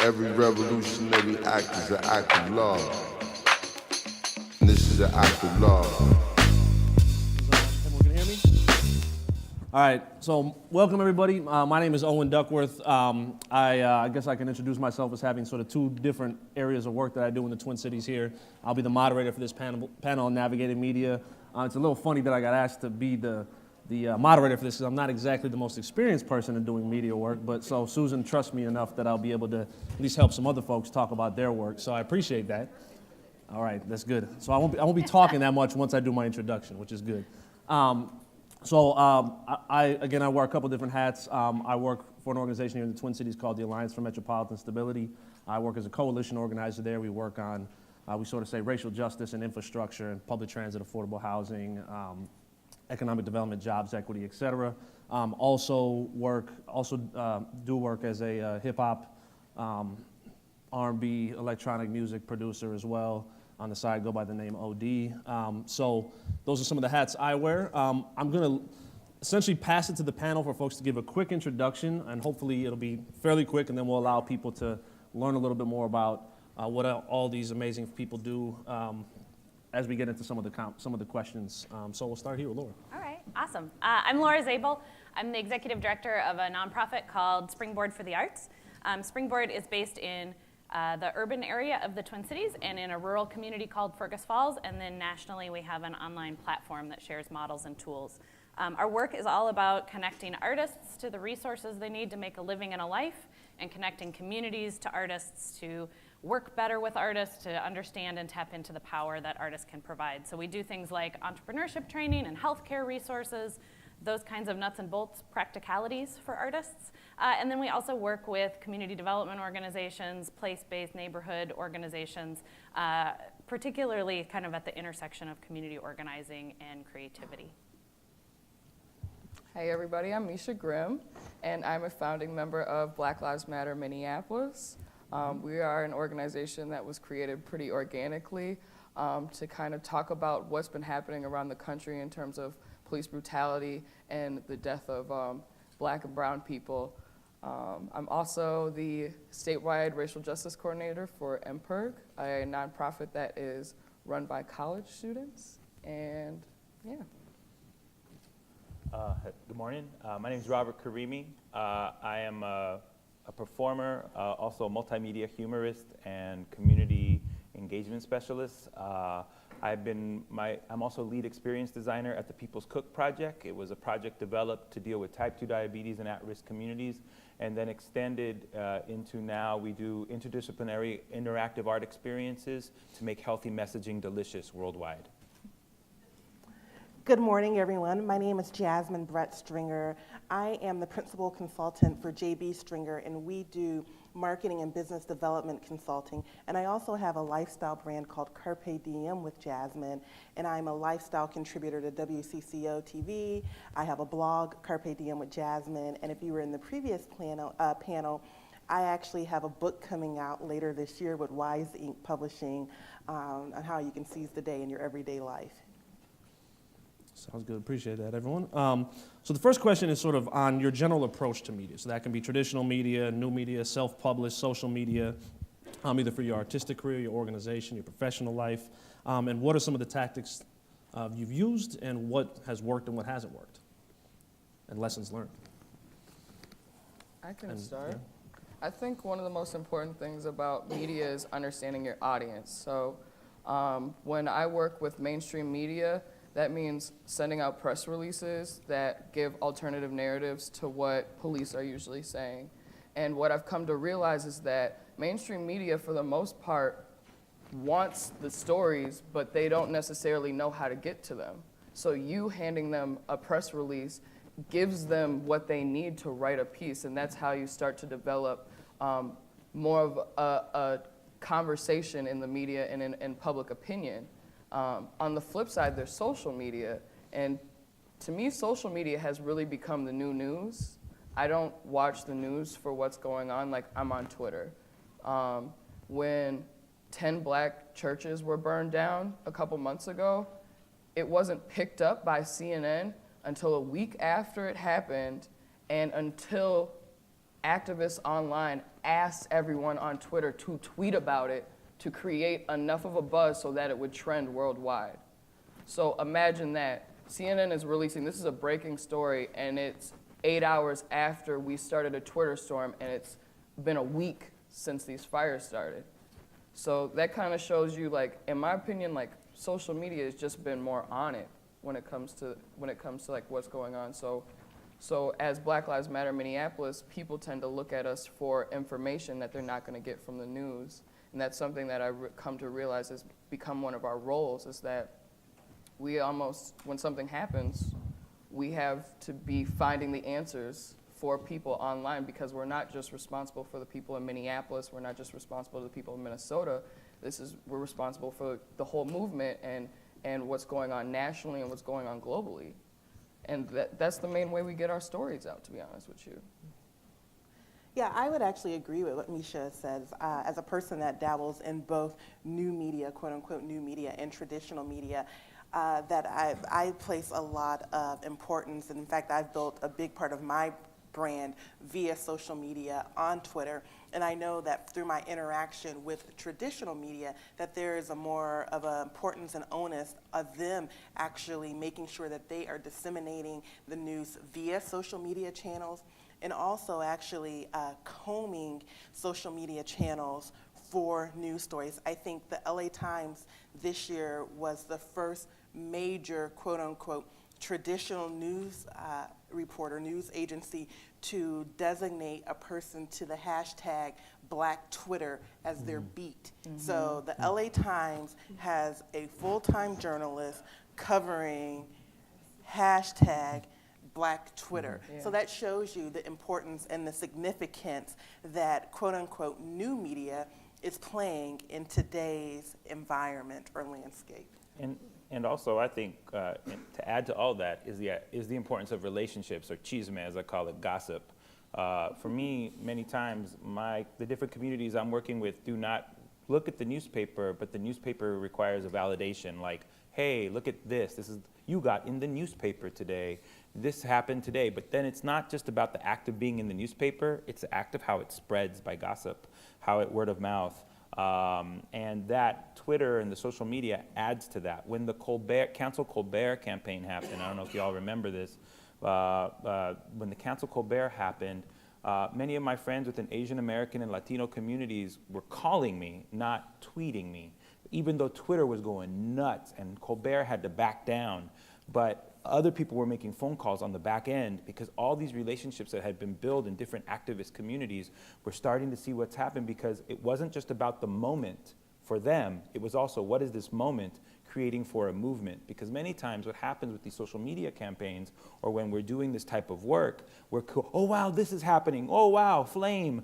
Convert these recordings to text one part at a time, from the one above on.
Every revolutionary act is an act of love. And this is an act of love. Everyone can hear me? All right, so welcome everybody. My name is Owen Duckworth. I guess I can introduce myself as having sort of two different areas of work that I do in the Twin Cities here. I'll be the moderator for this panel on navigated media. It's a little funny that I got asked to be the moderator for this because I'm not exactly the most experienced person in doing media work, but so Susan trusts me enough that I'll be able to at least help some other folks talk about their work, so I appreciate that. All right, that's good. So I won't be talking that much once I do my introduction, which is good. I wear a couple different hats. I work for an organization here in the Twin Cities called the Alliance for Metropolitan Stability. I work as a coalition organizer there. We work on, we sort of say racial justice and infrastructure and public transit, affordable housing, economic development, jobs, equity, et cetera. Do work as a hip hop, R&B, electronic music producer as well. On the side, go by the name OD. So those are some of the hats I wear. I'm going to essentially pass it to the panel for folks to give a quick introduction, and hopefully it'll be fairly quick, and then we'll allow people to learn a little bit more about what all these amazing people do as we get into some of the questions. So we'll start here with Laura. All right, awesome. I'm Laura Zabel. I'm the executive director of a nonprofit called Springboard for the Arts. Springboard is based in the urban area of the Twin Cities and in a rural community called Fergus Falls, and then nationally we have an online platform that shares models and tools. Our work is all about connecting artists to the resources they need to make a living and a life, and connecting communities to artists to work better with artists, to understand and tap into the power that artists can provide. So we do things like entrepreneurship training and healthcare resources, those kinds of nuts and bolts practicalities for artists. And then we also work with community development organizations, place-based neighborhood organizations, particularly kind of at the intersection of community organizing and creativity. Hey everybody, I'm Mica Grimm, and I'm a founding member of Black Lives Matter Minneapolis. We are an organization that was created pretty organically to kind of talk about what's been happening around the country in terms of police brutality and the death of Black and brown people. I'm also the statewide racial justice coordinator for MPLS, a nonprofit that is run by college students, and yeah. Good morning. My name is Robert Karimi. I am a performer, also a multimedia humorist and community engagement specialist. I'm also lead experience designer at the People's Cook Project. It was a project developed to deal with type 2 diabetes in at-risk communities, and then extended into now we do interdisciplinary interactive art experiences to make healthy messaging delicious worldwide. Good morning, everyone. My name is Jasmine Brett Stringer. I am the principal consultant for JB Stringer, and we do marketing and business development consulting. And I also have a lifestyle brand called Carpe Diem with Jasmine, and I'm a lifestyle contributor to WCCO TV. I have a blog, Carpe Diem with Jasmine, and if you were in the previous panel, I actually have a book coming out later this year with Wise Ink Publishing on how you can seize the day in your everyday life. Sounds good. Appreciate that, everyone. So the first question is sort of on your general approach to media. So that can be traditional media, new media, self-published, social media, either for your artistic career, your organization, your professional life. And what are some of the tactics you've used, and what has worked and what hasn't worked? And lessons learned. I can start. Yeah. I think one of the most important things about media is understanding your audience. So when I work with mainstream media, that means sending out press releases that give alternative narratives to what police are usually saying. And what I've come to realize is that mainstream media, for the most part, wants the stories, but they don't necessarily know how to get to them. So you handing them a press release gives them what they need to write a piece, and that's how you start to develop more of a conversation in the media and in public opinion. On the flip side, there's social media, and to me, social media has really become the new news. I don't watch the news for what's going on, like I'm on Twitter. When 10 Black churches were burned down a couple months ago, it wasn't picked up by CNN until a week after it happened, and until activists online asked everyone on Twitter to tweet about it to create enough of a buzz so that it would trend worldwide. So imagine that. CNN is releasing, this is a breaking story, and it's 8 hours after we started a Twitter storm, and it's been a week since these fires started. So that kind of shows you, like, in my opinion, like, social media has just been more on it when it comes to like what's going on. So as Black Lives Matter Minneapolis, people tend to look at us for information that they're not going to get from the news. And that's something that I've come to realize has become one of our roles, is that we almost, when something happens, we have to be finding the answers for people online, because we're not just responsible for the people in Minneapolis, we're not just responsible for the people in Minnesota, we're responsible for the whole movement and what's going on nationally and what's going on globally. And that's the main way we get our stories out, to be honest with you. Yeah, I would actually agree with what Mica says. As a person that dabbles in both new media, quote unquote new media, and traditional media, that I place a lot of importance. And in fact, I've built a big part of my brand via social media on Twitter. And I know that through my interaction with traditional media, that there is a more of an importance and onus of them actually making sure that they are disseminating the news via social media channels, and also actually combing social media channels for news stories. I think the LA Times this year was the first major, quote unquote, traditional news reporter, news agency to designate a person to the hashtag Black Twitter as their beat. So the LA Times has a full-time journalist covering hashtag Black Twitter. Yeah. So that shows you the importance and the significance that quote unquote new media is playing in today's environment or landscape. And also, I think to add to all that is the importance of relationships, or chisme, as I call it, gossip. For me, many times, the different communities I'm working with do not look at the newspaper, but the newspaper requires a validation, like, hey, look at this. This is, you got in the newspaper today. This happened today. But then it's not just about the act of being in the newspaper. It's the act of how it spreads by gossip, how it word of mouth. And that Twitter and the social media adds to that. When the Cancel Colbert campaign happened, I don't know if you all remember this, when the Cancel Colbert happened, many of my friends within Asian American and Latino communities were calling me, not tweeting me, even though Twitter was going nuts and Colbert had to back down. But other people were making phone calls on the back end, because all these relationships that had been built in different activist communities were starting to see what's happened, because it wasn't just about the moment for them, it was also, what is this moment creating for a movement? Because many times what happens with these social media campaigns, or when we're doing this type of work, we're cool, oh wow, this is happening, oh wow, flame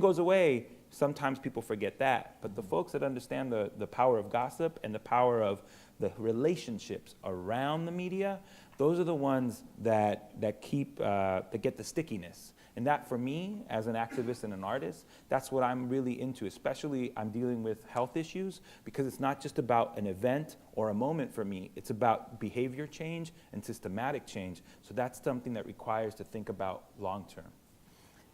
goes away. Sometimes people forget that, but the folks that understand the power of gossip and the power of the relationships around the media, those are the ones that get the stickiness. And that, for me, as an activist and an artist, that's what I'm really into. Especially, I'm dealing with health issues, because it's not just about an event or a moment for me. It's about behavior change and systematic change. So that's something that requires to think about long term.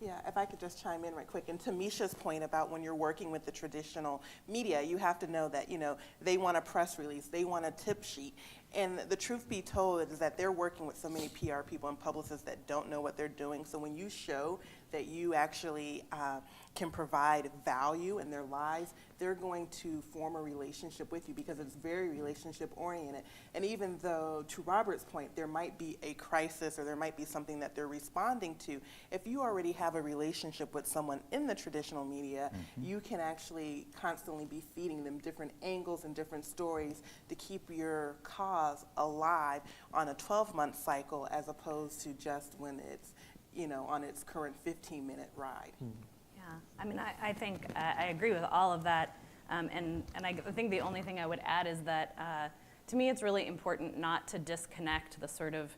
Yeah, if I could just chime in right quick. And to Misha's point about when you're working with the traditional media, you have to know that, they want a press release, they want a tip sheet. And the truth be told is that they're working with so many PR people and publicists that don't know what they're doing. So when you show that you actually can provide value in their lives, they're going to form a relationship with you, because it's very relationship oriented. And even though, to Robert's point, there might be a crisis or there might be something that they're responding to, if you already have a relationship with someone in the traditional media, you can actually constantly be feeding them different angles and different stories to keep your cause alive on a 12-month cycle, as opposed to just when it's on its current 15-minute ride. Yeah, I mean, I think I agree with all of that, and I think the only thing I would add is that to me it's really important not to disconnect the sort of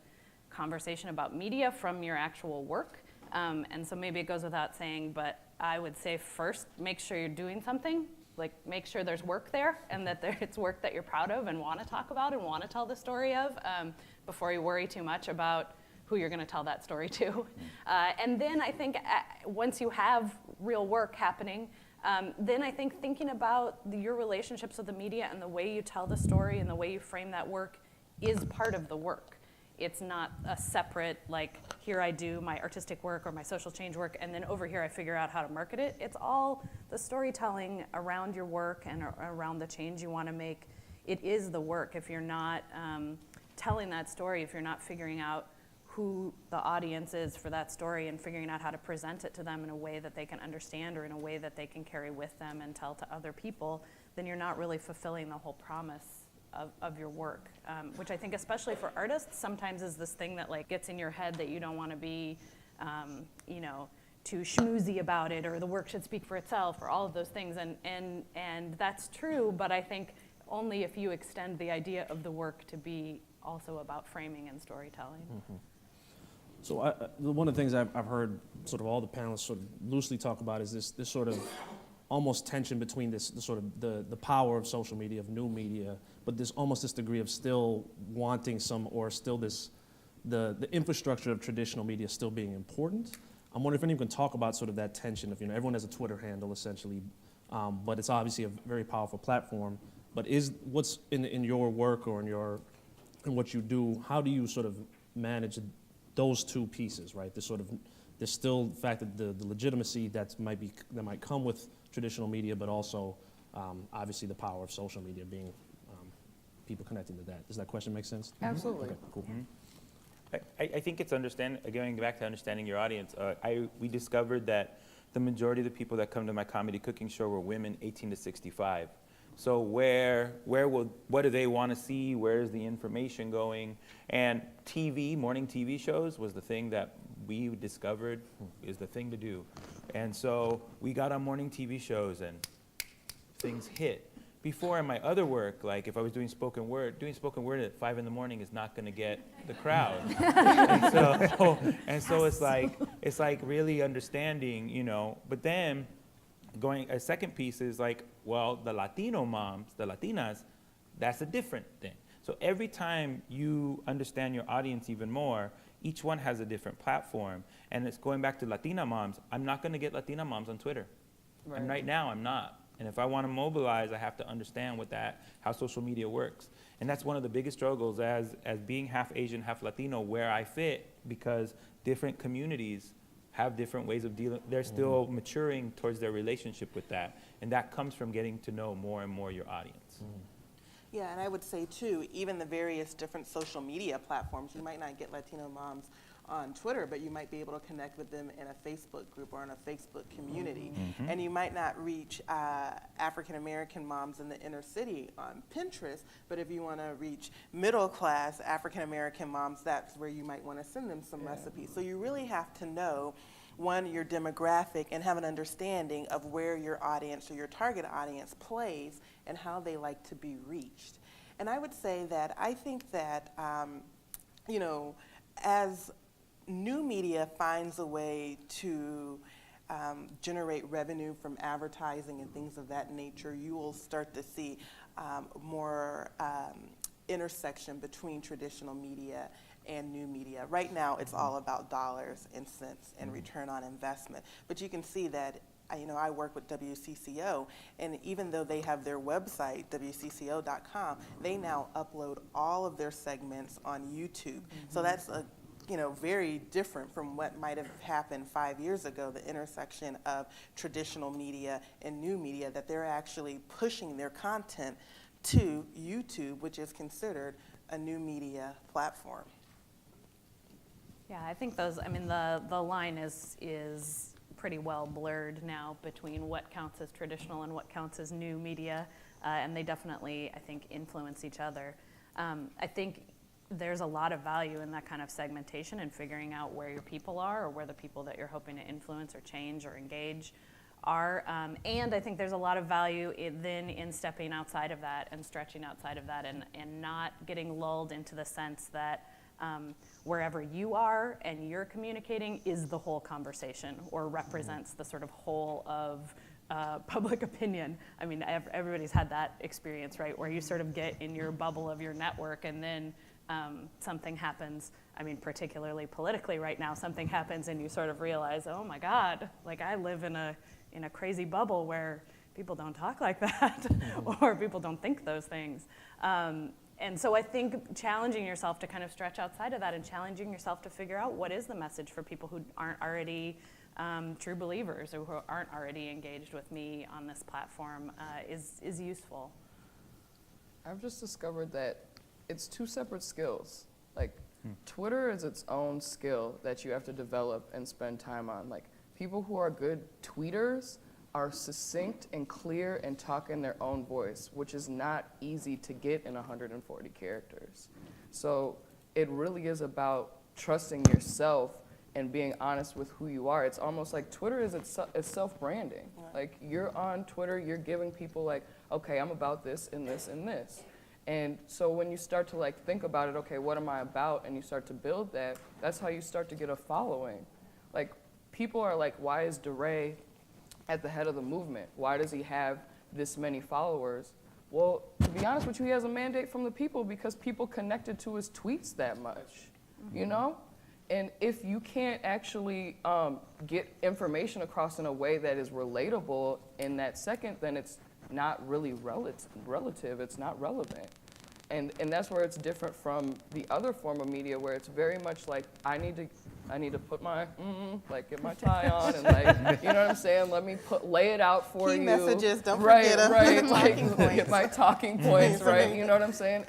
conversation about media from your actual work, and so maybe it goes without saying, but I would say first, make sure you're doing something, like make sure there's work there, and that it's work that you're proud of and want to talk about and want to tell the story of, before you worry too much about who you're going to tell that story to. And then I think once you have real work happening, then I think thinking about your relationships with the media and the way you tell the story and the way you frame that work is part of the work. It's not a separate, like, here I do my artistic work or my social change work, and then over here I figure out how to market it. It's all the storytelling around your work and around the change you want to make. It is the work. If you're not telling that story, if you're not figuring out who the audience is for that story and figuring out how to present it to them in a way that they can understand or in a way that they can carry with them and tell to other people, then you're not really fulfilling the whole promise of your work, which I think especially for artists sometimes is this thing that like gets in your head that you don't want to be, too schmoozy about it, or the work should speak for itself, or all of those things, and that's true, but I think only if you extend the idea of the work to be also about framing and storytelling. Mm-hmm. So one of the things I've heard sort of all the panelists sort of loosely talk about is this sort of almost tension between the sort of the power of social media, of new media, but there's almost this degree of still wanting some, or still the infrastructure of traditional media still being important. I'm wondering if anyone can talk about sort of that tension of, everyone has a Twitter handle essentially, but it's obviously a very powerful platform. But what's in your work or in what you do, how do you sort of manage those two pieces, right? There's still the fact that the legitimacy that might come with traditional media, but also obviously the power of social media being people connecting to that. Does that question make sense? Absolutely. Okay, cool. I think it's going back to understanding your audience. We discovered that the majority of the people that come to my comedy cooking show were women 18 to 65. So what do they want to see? Where is the information going? And morning TV shows was the thing that we discovered is the thing to do. And so we got on morning TV shows and things hit. Before in my other work, like if I was doing spoken word at 5 in the morning is not going to get the crowd. and so it's like really understanding, but then a second piece is like, well, the Latino moms, the Latinas, that's a different thing. So every time you understand your audience even more, each one has a different platform. And it's going back to Latina moms. I'm not going to get Latina moms on Twitter. Right. And right now, I'm not. And if I want to mobilize, I have to understand how social media works. And that's one of the biggest struggles as being half Asian, half Latino, where I fit, because different communities have different ways of dealing. They're still maturing towards their relationship with that. And that comes from getting to know more and more your audience. Yeah, and I would say too, even the various different social media platforms, you might not get Latino moms on Twitter, but you might be able to connect with them in a Facebook group or in a Facebook community. Mm-hmm. And you might not reach African American moms in the inner city on Pinterest, but if you want to reach middle class African American moms, that's where you might want to send them some recipes. So you really have to know, one, your demographic, and have an understanding of where your audience or your target audience plays and how they like to be reached. And I would say that I think that, as new media finds a way to generate revenue from advertising and things of that nature, you will start to see more intersection between traditional media and new media. Right now, it's all about dollars and cents and return on investment. But you can see that, I work with WCCO, and even though they have their website, WCCO.com, they now upload all of their segments on YouTube. So that's very different from what might have happened 5 years ago, the intersection of traditional media and new media, that they're actually pushing their content to YouTube, which is considered a new media platform. Yeah, I think the line is pretty well blurred now between what counts as traditional and what counts as new media, and they definitely, I think, influence each other. I think there's a lot of value in that kind of segmentation and figuring out where your people are, or where the people that you're hoping to influence or change or engage are. And I think there's a lot of value in stepping outside of that and stretching outside of that, and not getting lulled into the sense that wherever you are and you're communicating is the whole conversation, or represents the sort of whole of public opinion. Everybody's had that experience, right? Where you sort of get in your bubble of your network, and then something happens, I mean, particularly politically right now, something happens and you sort of realize, oh my God, like I live in a crazy bubble where people don't talk like that or people don't think those things. And so I think challenging yourself to kind of stretch outside of that and challenging yourself to figure out what is the message for people who aren't already true believers or who aren't already engaged with me on this platform is useful. I've just discovered that it's two separate skills. Like, Twitter is its own skill that you have to develop and spend time on. Like, people who are good tweeters are succinct and clear and talk in their own voice, which is not easy to get in 140 characters. So it really is about trusting yourself and being honest with who you are. It's almost like Twitter is self-branding. Like, you're on Twitter, you're giving people like, okay, I'm about this and this and this. And so when you start to like think about it, okay, what am I about? And you start to build that, that's how you start to get a following. Like, people are like, why is DeRay at the head of the movement? Why does he have this many followers? Well, to be honest with you, he has a mandate from the people because people connected to his tweets that much, you know? And if you can't actually get information across in a way that is relatable in that second, then it's not really relative, it's not relevant. And that's where it's different from the other form of media where it's very much like, I need to put my, like get my tie on and like, you know what I'm saying? Let me lay it out for Key you. messages, don't forget them. Right, Talking like points. get my talking points, right? You know what I'm saying?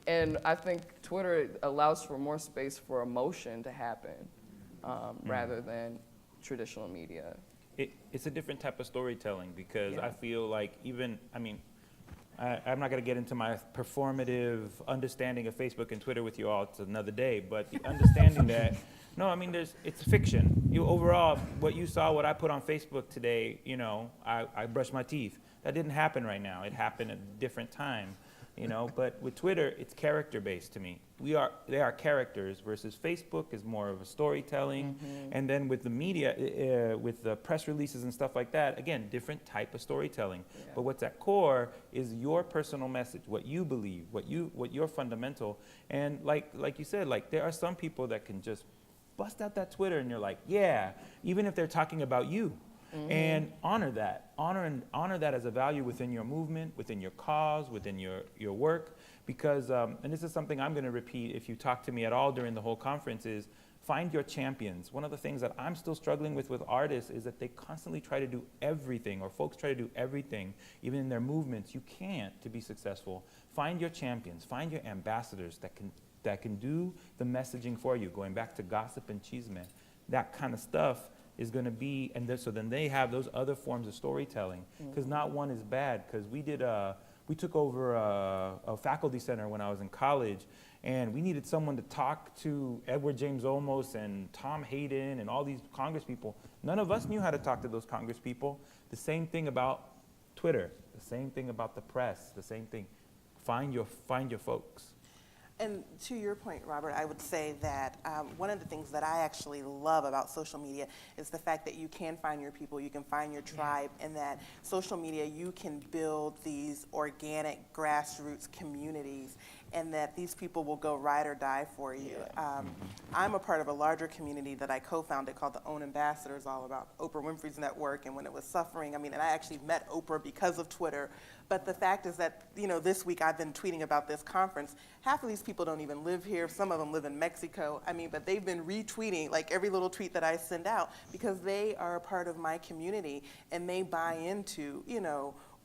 And I think Twitter allows for more space for emotion to happen rather than traditional media. It's a different type of storytelling because I feel like I'm not going to get into my performative understanding of Facebook and Twitter with you all. It's another day. But the understanding that, no, I mean, it's fiction. Overall, what you saw, what I put on Facebook today, I brushed my teeth. That didn't happen right now. It happened at a different time. But with Twitter, it's character-based to me. They are characters versus Facebook is more of a storytelling. And then with the media, with the press releases and stuff like that, again, different type of storytelling. Yeah. But what's at core is your personal message, what you believe, what you're fundamental. And like you said, like there are some people that can just bust out that Twitter and you're like, yeah, even if they're talking about you. And honor that. Honor that as a value within your movement, within your cause, within your work. Because, and this is something I'm going to repeat if you talk to me at all during the whole conference, is find your champions. One of the things that I'm still struggling with artists is that they constantly try to do everything, or folks try to do everything, even in their movements. You can't to be successful. Find your champions. Find your ambassadors that can do the messaging for you. Going back to gossip and chisme, that kind of stuff is going to be, and so then they have those other forms of storytelling, because not one is bad. Because we took over a faculty center when I was in college, and we needed someone to talk to Edward James Olmos and Tom Hayden and all these Congress people. None of us knew how to talk to those Congress people. The same thing about Twitter, the same thing about the press, the same thing. Find your folks. And to your point, Robert, I would say that one of the things that I actually love about social media is the fact that you can find your people, you can find your tribe, and that social media, you can build these organic grassroots communities, and that these people will go ride or die for you. I'm a part of a larger community that I co-founded called the Owen Ambassadors, all about Oprah Winfrey's network, and when it was suffering, and I actually met Oprah because of Twitter. But the fact is that, this week I've been tweeting about this conference. Half of these people don't even live here. Some of them live in Mexico. But they've been retweeting like every little tweet that I send out because they are a part of my community and they buy into,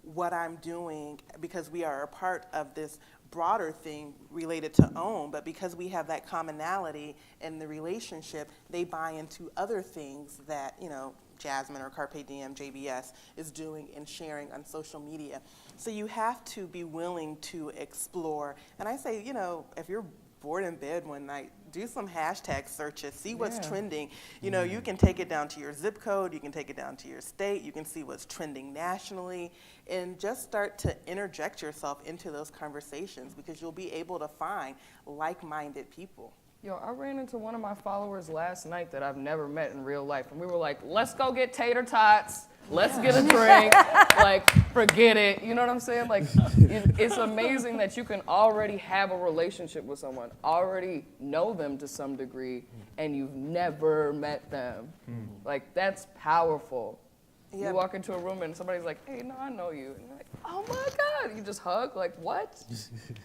what I'm doing because we are a part of this broader thing related to OWN, but because we have that commonality in the relationship, they buy into other things that, Jasmine or Carpe Diem, JBS, is doing and sharing on social media. So you have to be willing to explore. And I say, if you're bored in bed one night, do some hashtag searches, see what's trending. You can take it down to your zip code, you can take it down to your state, you can see what's trending nationally, and just start to interject yourself into those conversations because you'll be able to find like-minded people. Yo, I ran into one of my followers last night that I've never met in real life, and we were like, let's go get tater tots. let's get a drink, like, forget it. You know what I'm saying? Like, it's amazing that you can already have a relationship with someone, already know them to some degree, and you've never met them. Like, that's powerful. Yeah. You walk into a room and somebody's like, hey, no, I know you. And you're like, oh my God. You just hug, like, what?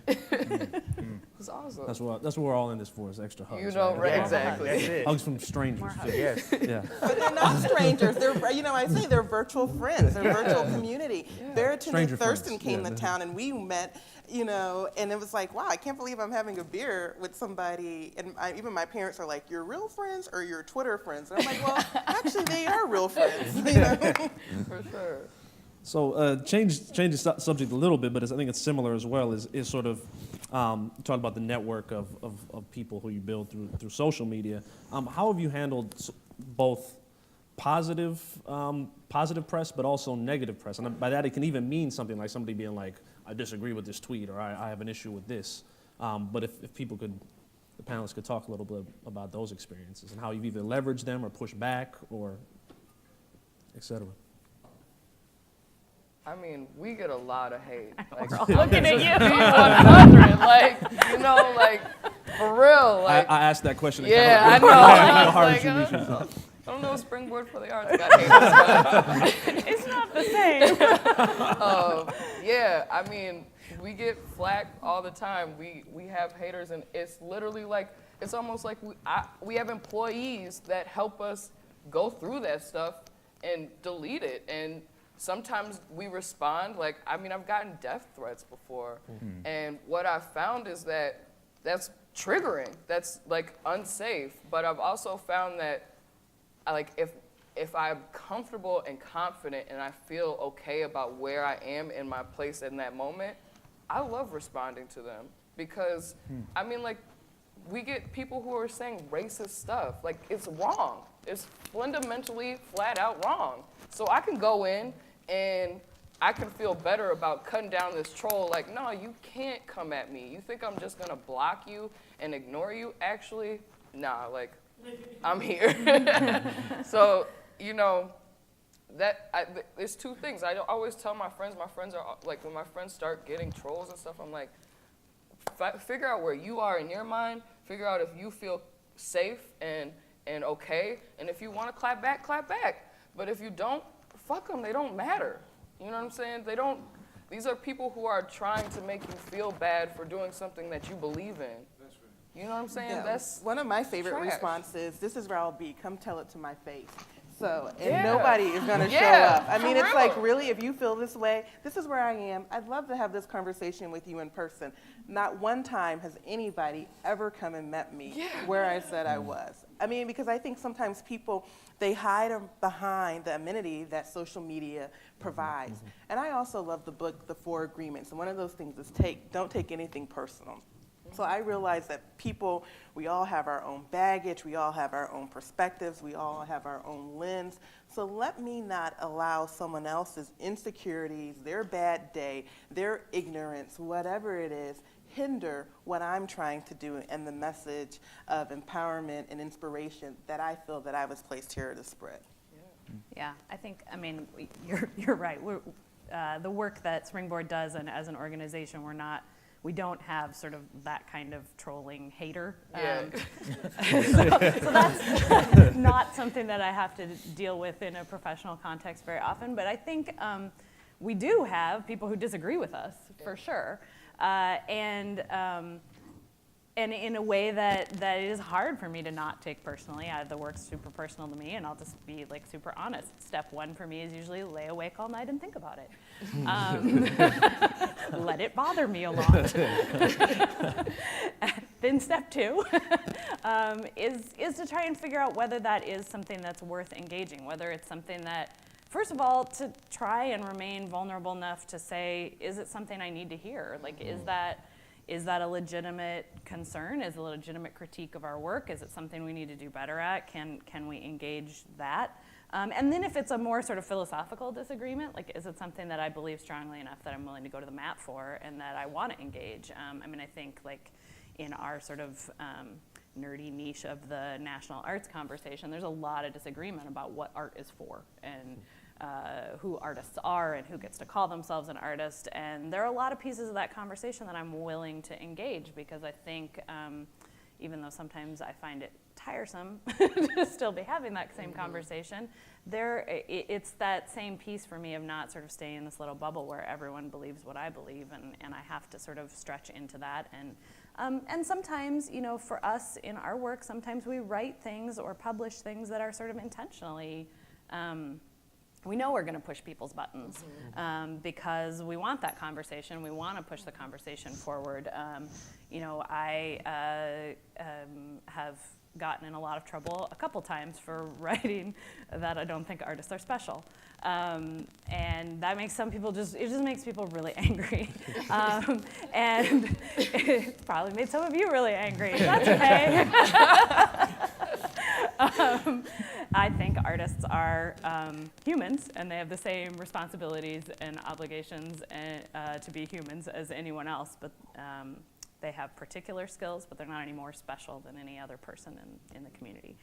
It's awesome. That's what we're all in this for, is extra hugs. You know, right? Yeah, Exactly. That's it. Hugs from strangers. too. Yes. Yeah. But they're not strangers. They're, you know, I say they're virtual friends. They're virtual community. Barrington Stranger and Thurston friends. came Yeah. to town, and we met, you know, and it was like, wow, I can't believe I'm having a beer with somebody. And even my parents are like, you're real friends or you're Twitter friends? And I'm like, well, actually, they are real friends. You know? For sure. So change the subject a little bit, but I think it's similar as well. Is sort of talk about the network of people who you build through social media. How have you handled both positive press, but also negative press? And by that, it can even mean something like somebody being like, I disagree with this tweet, or I have an issue with this. But if people could, the panelists could talk a little bit about those experiences and how you've either leveraged them or pushed back or et cetera. I mean, we get a lot of hate. Like, We're all looking at you. B100, like, you know, like, for real. Like, I asked that question. yeah, I know. I I hard was to like, reach yourself. I don't know, Springboard for the Arts got haters, but It's not the same. yeah, I mean, we get flack all the time. We have haters, and it's literally like, it's almost like we have employees that help us go through that stuff and delete it. And sometimes we respond, like, I mean, I've gotten death threats before. And what I've found is that that's triggering. That's, like, unsafe. But I've also found that, like, if I'm comfortable and confident and I feel okay about where I am in my place in that moment, I love responding to them. Because, I mean, like, we get people who are saying racist stuff. Like, it's wrong. It's fundamentally flat out wrong. So I can go in and I can feel better about cutting down this troll. Like, no, you can't come at me. You think I'm just gonna block you and ignore you? Actually, nah, like, I'm here. So, you know, there's two things. I always tell my friends are, like, when my friends start getting trolls and stuff, I'm like, figure out where you are in your mind, figure out if you feel safe and okay, and if you wanna clap back, clap back. But if you don't, fuck them, they don't matter. You know what I'm saying? These are people who are trying to make you feel bad for doing something that you believe in. That's right. You know what I'm saying? Yeah, That's one of my favorite trash. responses, this is where I'll be, come tell it to my face. So, and Yeah. nobody is gonna show Yeah, up. I mean, for it's like, real. really, if you feel this way, this is where I am. I'd love to have this conversation with you in person. Not one time has anybody ever come and met me where I said I was. I mean, because I think sometimes people, they hide behind the amenity that social media provides. And I also love the book, The 4 Agreements. And one of those things is don't take anything personal. So I realize that people, we all have our own baggage, we all have our own perspectives, we all have our own lens. So let me not allow someone else's insecurities, their bad day, their ignorance, whatever it is, hinder what I'm trying to do and the message of empowerment and inspiration that I feel that I was placed here to spread. Yeah, I think, I mean, you're right. The work that Springboard does, and as an organization, we don't have sort of that kind of trolling hater. Yeah. So that's not something that I have to deal with in a professional context very often. But I think we do have people who disagree with us, for sure. And in a way that is hard for me to not take personally. The work's super personal to me, and I'll just be, like, super honest. Step 1 for me is usually lay awake all night and think about it. Let it bother me a lot. Then step 2 is to try and figure out whether that is something that's worth engaging, whether it's something that, first of all, to try and remain vulnerable enough to say, is it something I need to hear? Like, is that a legitimate concern? Is it a legitimate critique of our work? Is it something we need to do better at? Can we engage that? And then if it's a more sort of philosophical disagreement, like, is it something that I believe strongly enough that I'm willing to go to the mat for and that I want to engage? I mean, I think, like, in our sort of nerdy niche of the national arts conversation, there's a lot of disagreement about what art is for. And who artists are and who gets to call themselves an artist. And there are a lot of pieces of that conversation that I'm willing to engage, because I think even though sometimes I find it tiresome to still be having that same conversation, it's that same piece for me of not sort of staying in this little bubble where everyone believes what I believe, and I have to sort of stretch into that. And sometimes, you know, for us in our work, sometimes we write things or publish things that are sort of intentionally, we know we're going to push people's buttons because we want that conversation. We want to push the conversation forward. You know, I have gotten in a lot of trouble a couple times for writing that I don't think artists are special. And that makes some people it just makes people really angry. And it's probably made some of you really angry. That's okay. I think artists are humans, and they have the same responsibilities and obligations to be humans as anyone else, but they have particular skills, but they're not any more special than any other person in the community.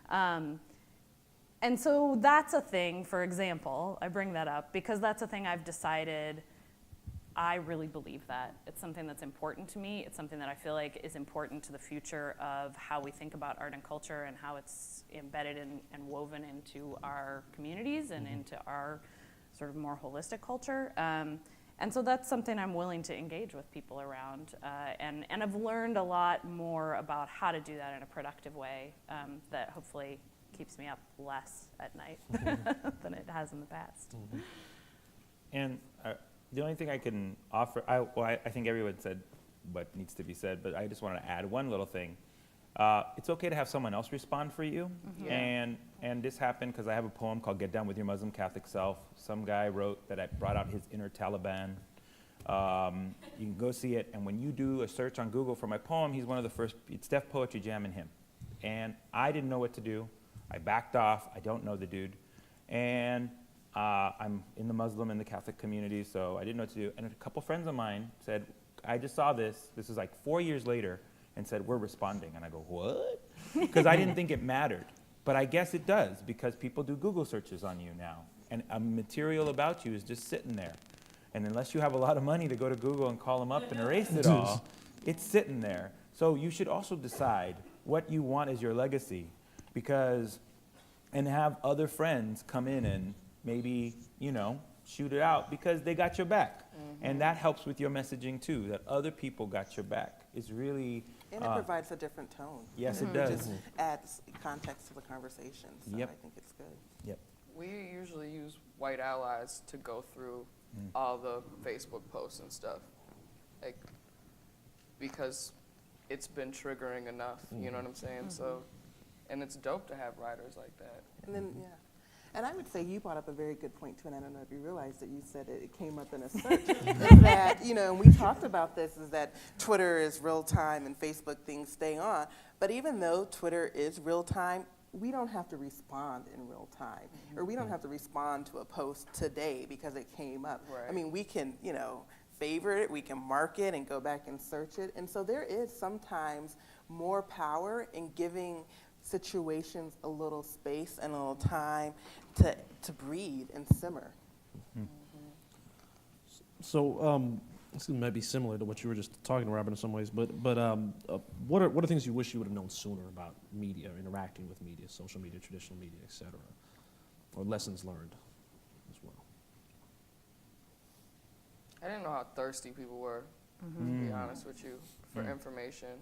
And so that's a thing, for example, I bring that up because that's a thing I've decided I really believe that. It's something that's important to me. It's something that I feel like is important to the future of how we think about art and culture and how it's embedded and woven into our communities and into our sort of more holistic culture. And so that's something I'm willing to engage with people around. And I've learned a lot more about how to do that in a productive way that hopefully keeps me up less at night than it has in the past. And the only thing I can offer, I think everyone said what needs to be said, but I just want to add one little thing. It's okay to have someone else respond for you. And this happened because I have a poem called Get Down With Your Muslim Catholic Self. Some guy wrote that I brought out his inner Taliban. You can go see it, and when you do a search on Google for my poem, he's one of the first, it's Def Poetry Jam and him. And I didn't know what to do. I backed off. I don't know the dude. And I'm in the Muslim and the Catholic community, so I didn't know what to do. And a couple friends of mine said, I just saw this. This is like 4 years later, and said, we're responding. And I go, what? Because I didn't think it mattered. But I guess it does, because people do Google searches on you now. And a material about you is just sitting there. And unless you have a lot of money to go to Google and call them up and erase it all, it's sitting there. So you should also decide what you want as your legacy, and have other friends come in and maybe, you know, shoot it out because they got your back. And that helps with your messaging too, that other people got your back. It's really... And it provides a different tone. Yes, it does. It just adds context to the conversation, so I think it's good. Yep. We usually use white allies to go through all the Facebook posts and stuff, like, because it's been triggering enough, you know what I'm saying? So, and it's dope to have writers like that. And then, and I would say you brought up a very good point too, and I don't know if you realized that you said it came up in a search, is that, you know, and we talked about this, is that Twitter is real time and Facebook things stay on, but even though Twitter is real time, we don't have to respond in real time, or we don't have to respond to a post today because it came up. Right. I mean, we can, you know, favorite it, we can mark it and go back and search it, and so there is sometimes more power in giving situations a little space and a little time to breathe and simmer. So this might be similar to what you were just talking about in some ways, but what are things you wish you would have known sooner about media, interacting with media, social media, traditional media, et cetera, or lessons learned as well? I didn't know how thirsty people were, to be honest with you, for information.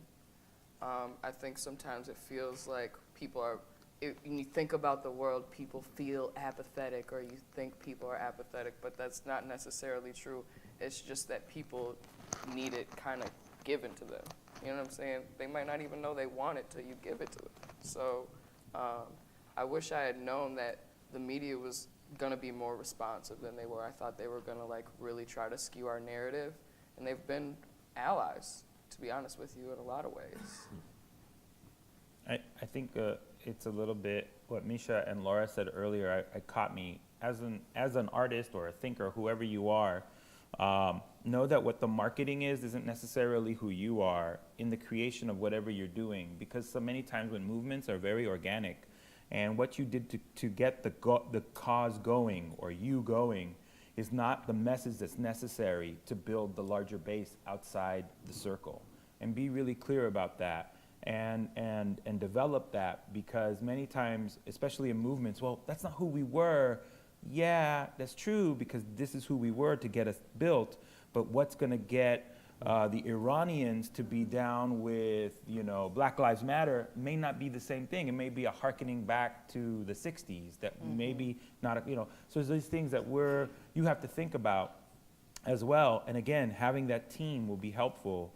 I think sometimes it feels like people are, when you think about the world, people feel apathetic, or you think people are apathetic, but that's not necessarily true. It's just that people need it kind of given to them. You know what I'm saying? They might not even know they want it till you give it to them. So I wish I had known that the media was going to be more responsive than they were. I thought they were going to like really try to skew our narrative, and they've been allies, to be honest with you, in a lot of ways. I think it's a little bit what Mica and Laura said earlier. It caught me as an artist or a thinker, whoever you are. Know that what the marketing isn't necessarily who you are in the creation of whatever you're doing, because so many times when movements are very organic And what you did to get the cause going, or you going, is not the message that's necessary to build the larger base outside the circle. And be really clear about that, and develop that, because many times, especially in movements, well, that's not who we were. Yeah, that's true, because this is who we were to get us built, but what's gonna get the Iranians to be down with, Black Lives Matter may not be the same thing. It may be a hearkening back to the 60s that maybe not, so there's these things that you have to think about as well. And again, having that team will be helpful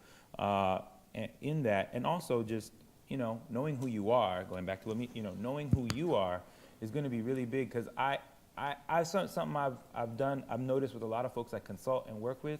in that. And also just, knowing who you are, going back to what knowing who you are is going to be really big, because something I've noticed with a lot of folks I consult and work with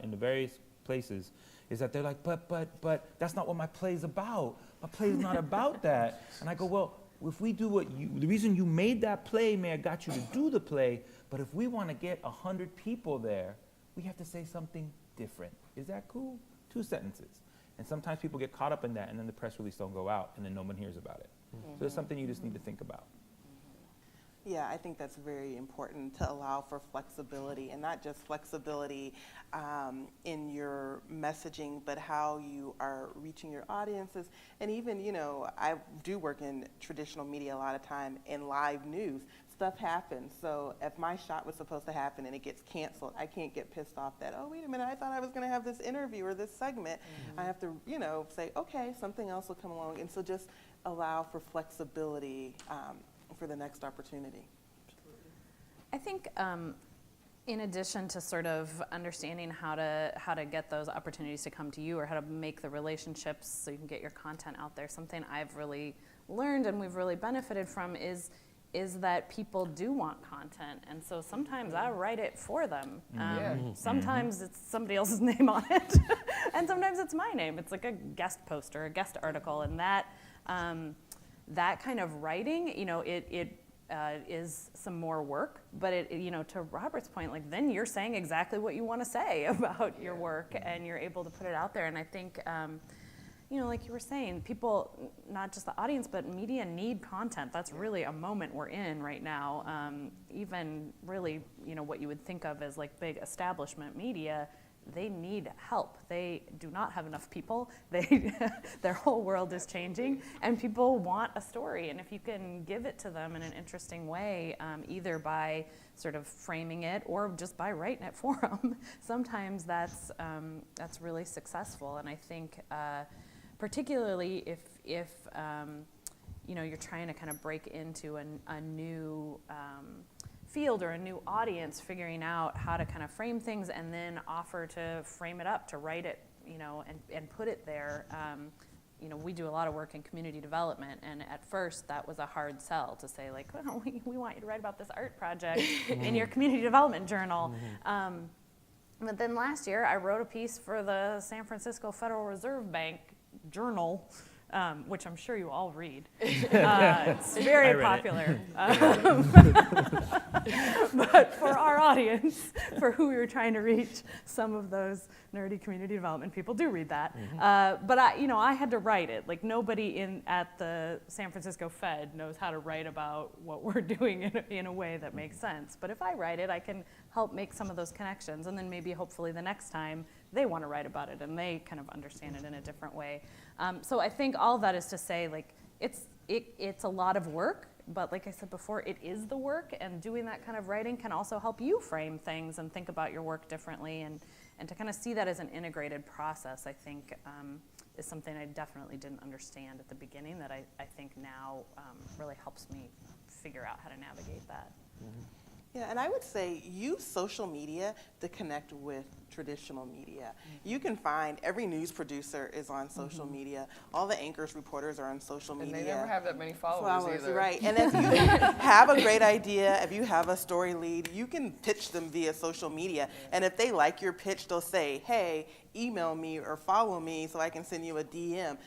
in the various places, is that they're like, but that's not what my play's about. My play's not about that. And I go, well, if we do the reason you made that play may have got you to do the play, but if we want to get 100 people there, we have to say something different. Is that cool? 2 sentences. And sometimes people get caught up in that, and then the press release don't go out, and then no one hears about it. So it's something you just need to think about. Yeah, I think that's very important, to allow for flexibility, and not just flexibility in your messaging, but how you are reaching your audiences. And even, I do work in traditional media a lot of time, in live news. Stuff happens. So if my shot was supposed to happen and it gets canceled, I can't get pissed off that, oh, wait a minute, I thought I was going to have this interview or this segment. I have to, say, okay, something else will come along. And so just allow for flexibility for the next opportunity. I think in addition to sort of understanding how to get those opportunities to come to you, or how to make the relationships so you can get your content out there, something I've really learned and we've really benefited from is that people do want content, and so sometimes I write it for them. Sometimes it's somebody else's name on it, and sometimes it's my name. It's like a guest poster, a guest article, and that kind of writing, it is some more work, but to Robert's point, like, then you're saying exactly what you want to say about your work, and you're able to put it out there. And I think, like you were saying, people, not just the audience, but media need content. That's really a moment we're in right now. Even really, what you would think of as like big establishment media, they need help. They do not have enough people. Their whole world is changing, and people want a story. And if you can give it to them in an interesting way, either by sort of framing it or just by writing it for them, sometimes that's really successful. And I think, particularly if you're trying to kind of break into a new field or a new audience, figuring out how to kind of frame things and then offer to frame it up, to write it, and put it there. We do a lot of work in community development, and at first that was a hard sell to say, like, well, we want you to write about this art project in your community development journal. But then last year I wrote a piece for the San Francisco Federal Reserve Bank journal, which I'm sure you all read. It's very popular. But for our audience, for who we were trying to reach, some of those nerdy community development people do read that. But I had to write it. Like, nobody at the San Francisco Fed knows how to write about what we're doing in a way that makes sense. But if I write it, I can help make some of those connections, and then maybe hopefully the next time they want to write about it and they kind of understand it in a different way. So I think all of that is to say, like, it's a lot of work, but like I said before, it is the work, and doing that kind of writing can also help you frame things and think about your work differently, and to kind of see that as an integrated process, I think is something I definitely didn't understand at the beginning that I think now really helps me figure out how to navigate that. Yeah, and I would say use social media to connect with traditional media. You can find every news producer is on social media. All the anchors, reporters are on social media. And they never have that many followers either. Right. And if you have a great idea, if you have a story lead, you can pitch them via social media. And if they like your pitch, they'll say, hey, email me or follow me so I can send you a DM.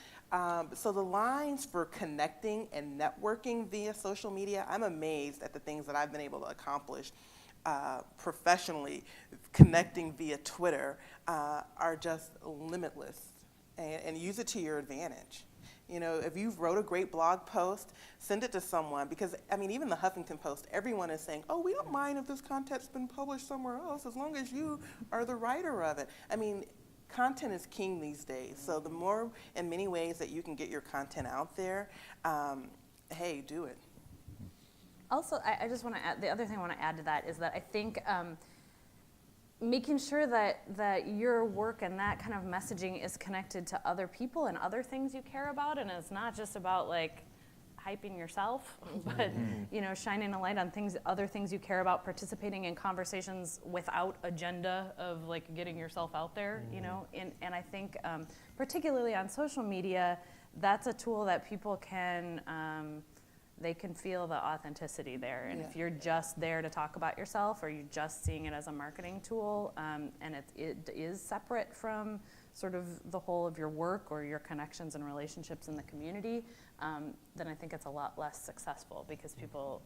So the lines for connecting and networking via social media, I'm amazed at the things that I've been able to accomplish professionally. Connecting via Twitter are just limitless, and use it to your advantage. You know, if you've wrote a great blog post, send it to someone, because, I mean, even the Huffington Post, everyone is saying, oh, we don't mind if this content's been published somewhere else as long as you are the writer of it. I mean, content is king these days, so the more, in many ways, that you can get your content out there, hey, do it. Also, I just want to add, the other thing I want to add to that is that I think making sure that your work and that kind of messaging is connected to other people and other things you care about, and it's not just about like hyping yourself, but you know, shining a light on other things you care about, participating in conversations without agenda of like getting yourself out there, you know, and I think particularly on social media, that's a tool that people can they can feel the authenticity there. And if you're just there to talk about yourself, or you're just seeing it as a marketing tool, and it is separate from sort of the whole of your work or your connections and relationships in the community, then I think it's a lot less successful, because people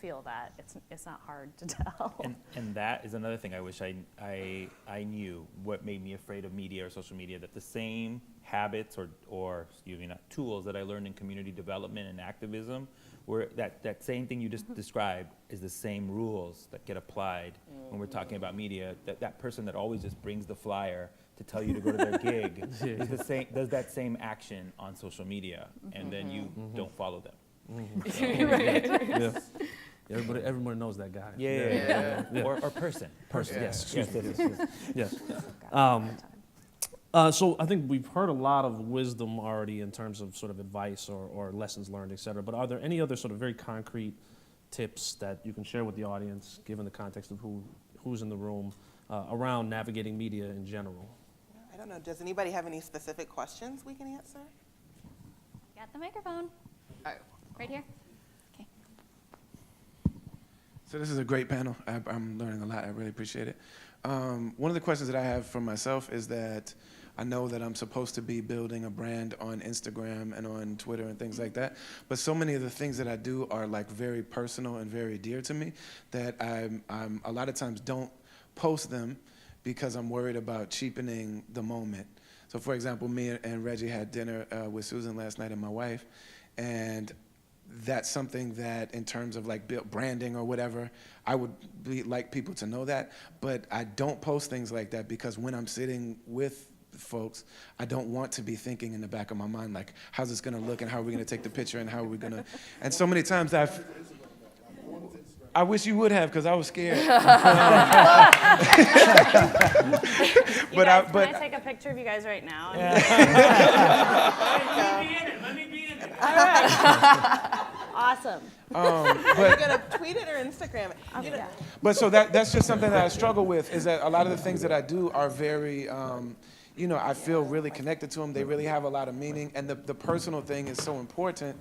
feel that. It's not hard to tell. And that is another thing I wish I knew, what made me afraid of media or social media, that the same habits or excuse me, not tools that I learned in community development and activism, where that same thing you just described is the same rules that get applied when we're talking about media. That person that always just brings the flyer to tell you to go to their gig is the same, does that same action on social media, and then you don't follow them. Yeah. Everybody knows that guy. Yeah. Or person. Yes. Yes, it is. Yes. So I think we've heard a lot of wisdom already in terms of sort of advice or lessons learned, et cetera. But are there any other sort of very concrete tips that you can share with the audience, given the context of who's in the room, around navigating media in general? I don't know, does anybody have any specific questions we can answer? Got the microphone. Right here. Okay. So this is a great panel. I'm learning a lot. I really appreciate it. One of the questions that I have for myself is that I know that I'm supposed to be building a brand on Instagram and on Twitter and things like that, but so many of the things that I do are like very personal and very dear to me that I'm a lot of times don't post them because I'm worried about cheapening the moment. So for example, me and Reggie had dinner with Susan last night and my wife, and that's something that in terms of like branding or whatever, I would like people to know that, but I don't post things like that because when I'm sitting with folks, I don't want to be thinking in the back of my mind, like, how's this gonna look and how are we gonna take the picture and how are we gonna, and so many times I wish you would have, because I was scared. Can I take a picture of you guys right now? Let me be in it. All right. Awesome. Are you gonna tweet it or Instagram it? You know, But so that's just something that I struggle with, is that a lot of the things that I do are very, you know, I feel really connected to them. They really have a lot of meaning, and the personal thing is so important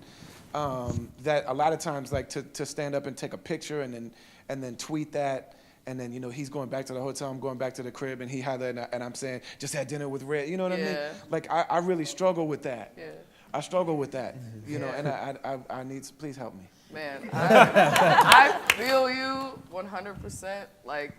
that a lot of times, like to stand up and take a picture and then tweet that, and then, you know, he's going back to the hotel, I'm going back to the crib, and he had that, and I'm saying, just had dinner with Red, you know what I mean? Like, I really struggle with that. Yeah. I struggle with that, you know, and I need, please help me. Man, I feel you 100%. Like,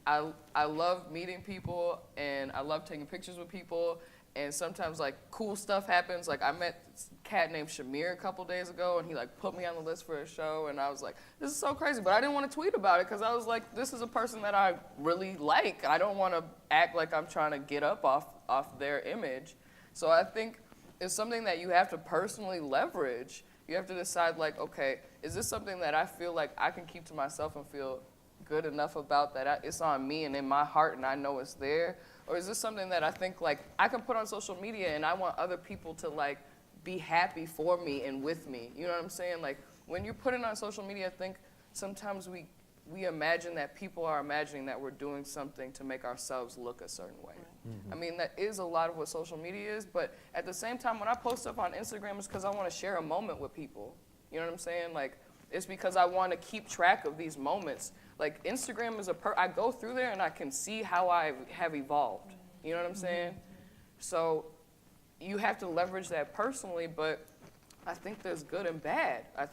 I love meeting people, and I love taking pictures with people, and sometimes, like, cool stuff happens. Like, I met this cat named Shamir a couple days ago, and he, like, put me on the list for a show, and I was like, this is so crazy, but I didn't want to tweet about it, because I was like, this is a person that I really like. I don't want to act like I'm trying to get up off their image. So I think it's something that you have to personally leverage. You have to decide, like, okay, is this something that I feel like I can keep to myself and feel good enough about that it's on me and in my heart and I know it's there? Or is this something that I think, like, I can put on social media and I want other people to, like, be happy for me and with me? You know what I'm saying? Like, when you put it on social media, I think sometimes we imagine that people are imagining that we're doing something to make ourselves look a certain way. I mean, that is a lot of what social media is, but at the same time, when I post stuff on Instagram, it's because I want to share a moment with people. You know what I'm saying? Like, it's because I want to keep track of these moments. Like, Instagram is I go through there and I can see how I have evolved. You know what I'm saying? So you have to leverage that personally, but I think there's good and bad. I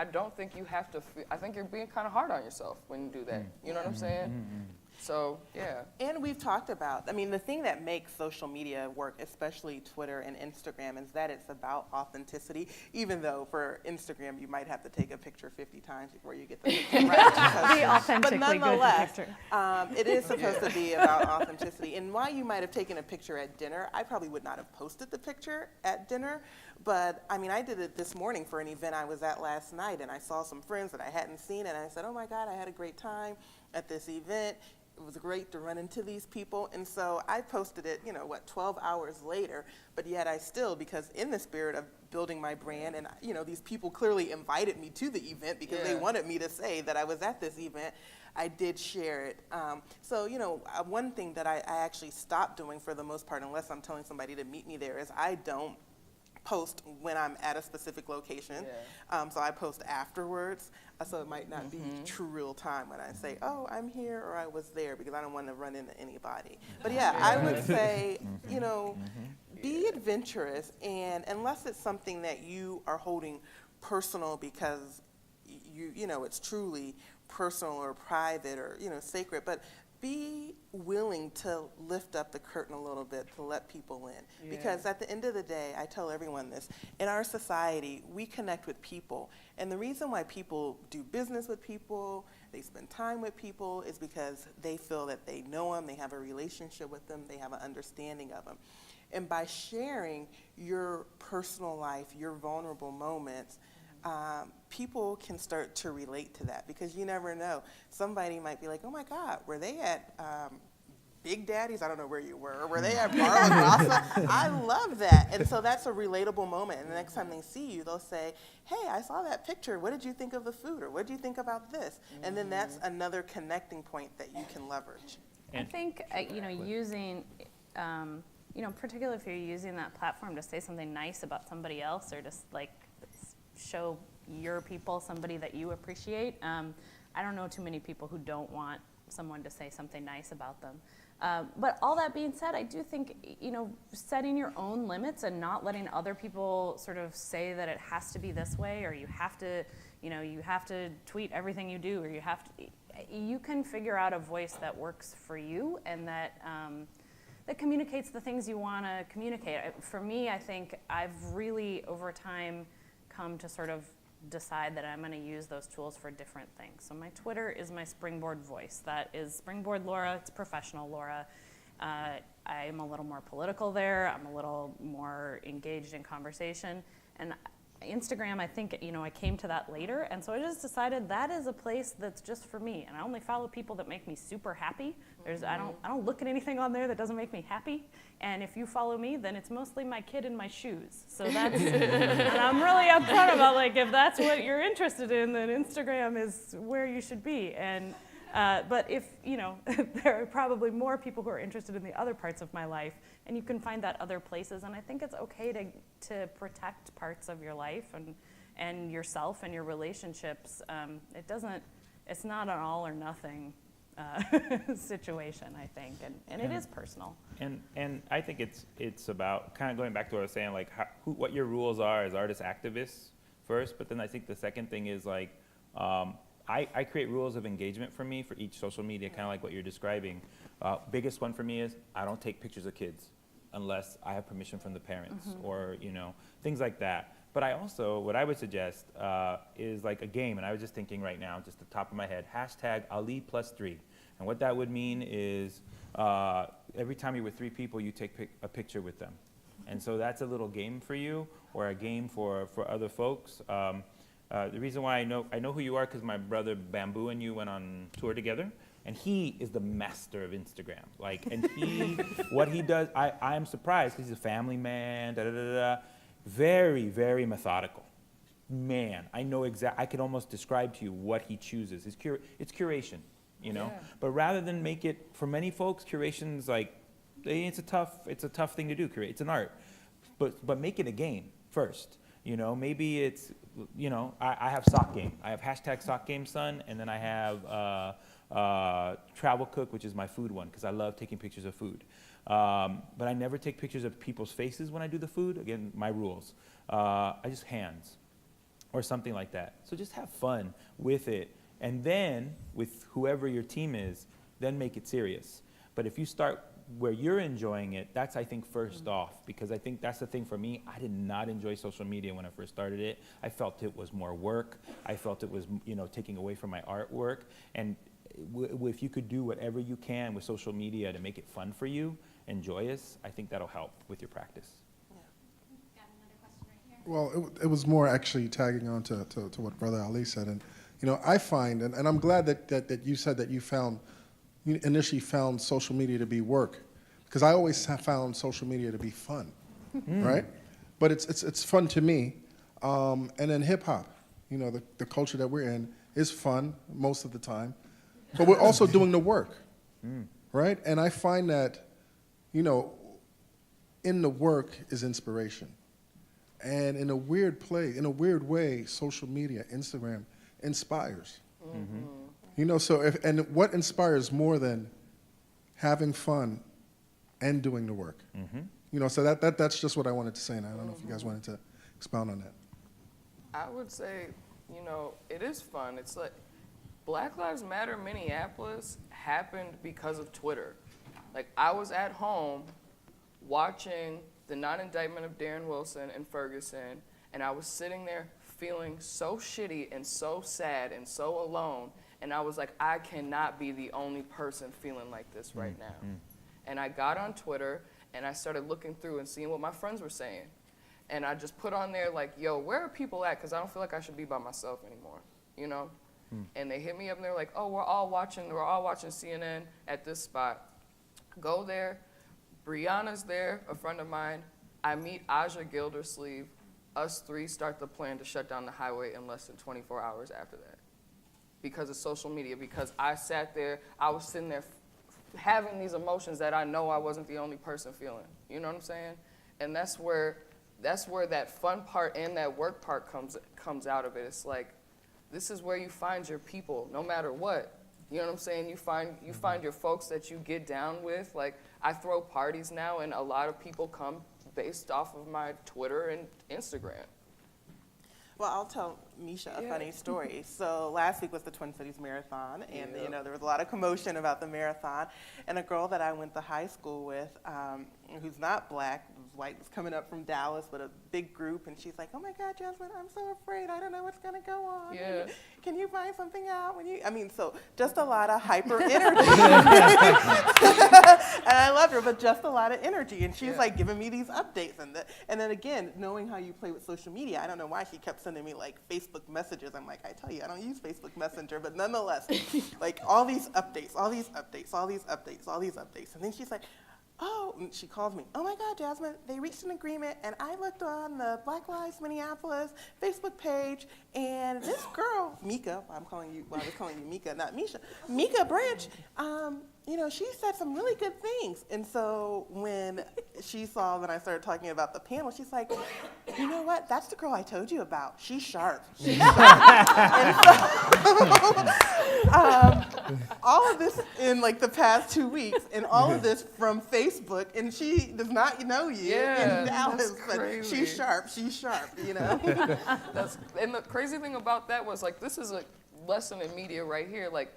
don't think you have to I think you're being kind of hard on yourself when you do that. You know what I'm saying? So, yeah. And we've talked about, I mean, the thing that makes social media work, especially Twitter and Instagram, is that it's about authenticity, even though for Instagram you might have to take a picture 50 times before you get the picture right. Be authentically but good nonetheless, picture. it is supposed to be about authenticity. And while you might have taken a picture at dinner, I probably would not have posted the picture at dinner. But I mean, I did it this morning for an event I was at last night, and I saw some friends that I hadn't seen, and I said, oh my God, I had a great time at this event. It was great to run into these people. And so I posted it, 12 hours later, but yet I still, because in the spirit of building my brand, and these people clearly invited me to the event because they wanted me to say that I was at this event, I did share it. So, one thing that I actually stopped doing for the most part, unless I'm telling somebody to meet me there, is I don't post when I'm at a specific location. So I post afterwards. So it might not be true real time when I say, oh, I'm here or I was there, because I don't want to run into anybody. But yeah, I would say, be adventurous, and unless it's something that you are holding personal because it's truly personal or private or, sacred, but be willing to lift up the curtain a little bit to let people in. Because at the end of the day, I tell everyone this, in our society, we connect with people. And the reason why people do business with people, they spend time with people, is because they feel that they know them, they have a relationship with them, they have an understanding of them. And by sharing your personal life, your vulnerable moments, people can start to relate to that, because you never know. Somebody might be like, oh my God, were they at Big Daddy's? I don't know where you were. Or were they at Bar La Grassa? I love that. And so that's a relatable moment. And the next time they see you, they'll say, hey, I saw that picture. What did you think of the food? Or what did you think about this? And then that's another connecting point that you can leverage. I think, using, particularly if you're using that platform to say something nice about somebody else, or just like show your people somebody that you appreciate. I don't know too many people who don't want someone to say something nice about them. But all that being said, I do think, setting your own limits and not letting other people sort of say that it has to be this way, or you have to tweet everything you do, or you can figure out a voice that works for you and that communicates the things you want to communicate. For me, I think I've really, over time, come to sort of decide that I'm going to use those tools for different things. So my Twitter is my Springboard voice. That is Springboard Laura. It's professional Laura. I'm a little more political there. I'm a little more engaged in conversation. And Instagram, I think, I came to that later. And so I just decided that is a place that's just for me. And I only follow people that make me super happy. I don't look at anything on there that doesn't make me happy. And if you follow me, then it's mostly my kid and my shoes. So that's, and I'm really upfront about, like, if that's what you're interested in, then Instagram is where you should be. And but if, there are probably more people who are interested in the other parts of my life, and you can find that other places. And I think it's okay to protect parts of your life and yourself and your relationships. It's not an all or nothing situation, I think, and it is personal. And I think it's about kind of going back to what I was saying, like what your rules are as artist activists first, but then I think the second thing is like, I create rules of engagement for me for each social media, kind of like what you're describing. Biggest one for me is I don't take pictures of kids unless I have permission from the parents, or things like that. But I also, what I would suggest is like a game, and I was just thinking right now, just the top of my head, #Ali+3. And what that would mean is every time you're with 3 people, you take a picture with them. And so that's a little game for you, or a game for other folks. The reason why I know who you are, because my brother Bamboo and you went on tour together. And he is the master of Instagram. Like, and what he does, I'm surprised, because he's a family man, very, very methodical. Man, I know I could almost describe to you what he chooses. It's curation, Yeah. But rather than make it, for many folks, curation's like, it's a tough thing to do, curate. It's an art. But make it a game first. Maybe it's, I have sock game. I have #SockGameSon, and then I have Travel Cook, which is my food one, because I love taking pictures of food. But I never take pictures of people's faces when I do the food. Again, my rules. I just hands or something like that. So just have fun with it. And then with whoever your team is, then make it serious. But if you start where you're enjoying it, that's, I think, first off, because I think that's the thing for me. I did not enjoy social media when I first started it. I felt it was more work. I felt it was, taking away from my artwork. And if you could do whatever you can with social media to make it fun for you and joyous, I think that'll help with your practice. Got another question right here. Well, it was more actually tagging on to what Brother Ali said. And, I find, and I'm glad that you said that you initially found social media to be work, because I always have found social media to be fun, right? But it's fun to me. And then hip hop, the culture that we're in is fun most of the time, but we're also doing the work, right? And I find that, in the work is inspiration. And in a weird way, social media, Instagram, inspires. And what inspires more than having fun and doing the work? So that's just what I wanted to say, and I don't know if you guys wanted to expound on that. I would say, it is fun. It's like Black Lives Matter Minneapolis happened because of Twitter. Like, I was at home watching the non-indictment of Darren Wilson and Ferguson, and I was sitting there feeling so shitty and so sad and so alone, and I was like, I cannot be the only person feeling like this right now. And I got on Twitter, and I started looking through and seeing what my friends were saying. And I just put on there like, yo, where are people at? Because I don't feel like I should be by myself anymore, And they hit me up, and they're like, oh, we're all watching CNN at this spot. Go there. Brianna's there, a friend of mine. I meet Aja Gildersleeve. Us three start the plan to shut down the highway in less than 24 hours after that. Because of social media, because I sat there, I was sitting there having these emotions that I know I wasn't the only person feeling. You know what I'm saying? And that's where that fun part and that work part comes out of it. It's like, this is where you find your people, no matter what. You know what I'm saying? You find your folks that you get down with. Like, I throw parties now, and a lot of people come based off of my Twitter and Instagram. Well, I'll tell Misha a funny story. So last week was the Twin Cities Marathon, and there was a lot of commotion about the marathon. And a girl that I went to high school with, who's not black, was white, was coming up from Dallas with a big group, and she's like, "Oh my God, Jasmine, I'm so afraid. I don't know what's gonna go on. Yeah. Can you find something out when you?" So just a lot of hyper energy. And I loved her, but just a lot of energy. And she's like giving me these updates, and then again, knowing how you play with social media, I don't know why she kept sending me like Facebook messages. I'm like, I tell you, I don't use Facebook Messenger, but nonetheless, like all these updates. And then she's like, oh, and she calls me, "Oh my God, Jasmine, they reached an agreement, and I looked on the Black Lives Minneapolis Facebook page, and this girl, Mica, I was calling you Mica, not Misha, Mica Branch, she said some really good things." And so when she saw that I started talking about the panel, she's like, "You know what? That's the girl I told you about. She's sharp." And so, all of this in like the past 2 weeks, and all of this from Facebook, and she does not know you in Dallas, but she's sharp, And the crazy thing about that was, like, this is a lesson in media right here. Like,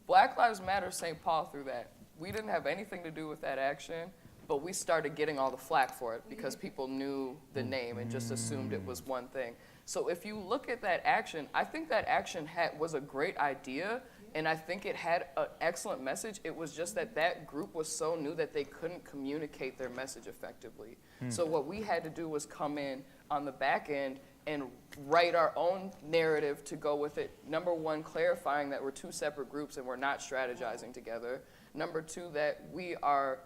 Black Lives Matter St. Paul through that. We didn't have anything to do with that action, but we started getting all the flack for it because people knew the name and just assumed it was one thing. So if you look at that action, I think that action was a great idea, and I think it had an excellent message. It was just that group was so new that they couldn't communicate their message effectively. So what we had to do was come in on the back end and write our own narrative to go with it. Number one, clarifying that we're two separate groups and we're not strategizing together. Number two, that we are